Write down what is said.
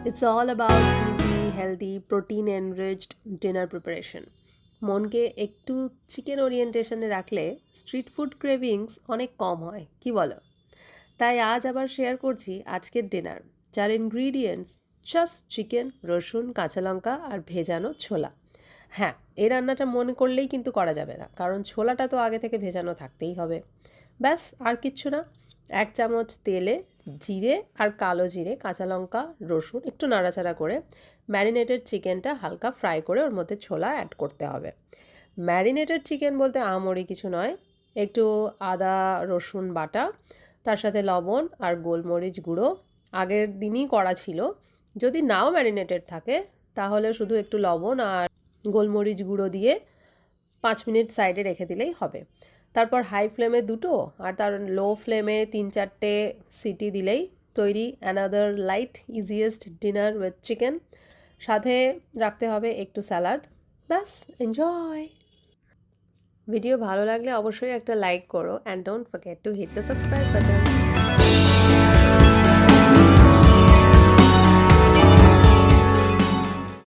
It's all about easy, healthy, protein enriched dinner preparation. মনকে একটু chicken ওরিয়েন্টেশনে রাখলে street food cravings অনেক কম হয় কি বলো? তাই আজ আবার শেয়ার করছি আজকের ডিনার, যার ইনগ্রিডিয়েন্টস জাস্ট চিকেন, রসুন, কাঁচা লঙ্কা আর ভেজানো ছোলা। হ্যাঁ, এই রান্নাটা মনে করলেই কিন্তু করা যাবে না, কারণ ছোলাটা তো আগে থেকে ভেজানো থাকতেই হবে। ব্যাস, আর কিচ্ছু না। 1 চামচ তেলে জিরে আর কালো জিরে, কাঁচা লঙ্কা, রসুন একটু নাড়াচাড়া করে ম্যারিনেটেড চিকেনটা হালকা ফ্রাই করে ওর মধ্যে ছোলা অ্যাড করতে হবে। ম্যারিনেটেড চিকেন বলতে আহামরি কিছু নয়, একটু আদা রসুন বাটা, তার সাথে লবণ আর গোলমরিচ গুঁড়ো আগের দিনই করা ছিল। যদি নাও ম্যারিনেটেড থাকে তাহলে শুধু একটু লবণ আর গোলমরিচ গুঁড়ো দিয়ে 5 মিনিট সাইডে রেখে দিলেই হবে। তারপর হাই ফ্লেমে দুটো আর তার লো ফ্লেমে 3-4টে সিটি দিলেই তৈরি another light easiest dinner with chicken. সাথে রাখতে হবে একটু স্যালাড। ব্যাস, এনজয়। ভিডিও ভালো লাগলে অবশ্যই একটা লাইক করো and don't forget to hit the subscribe button.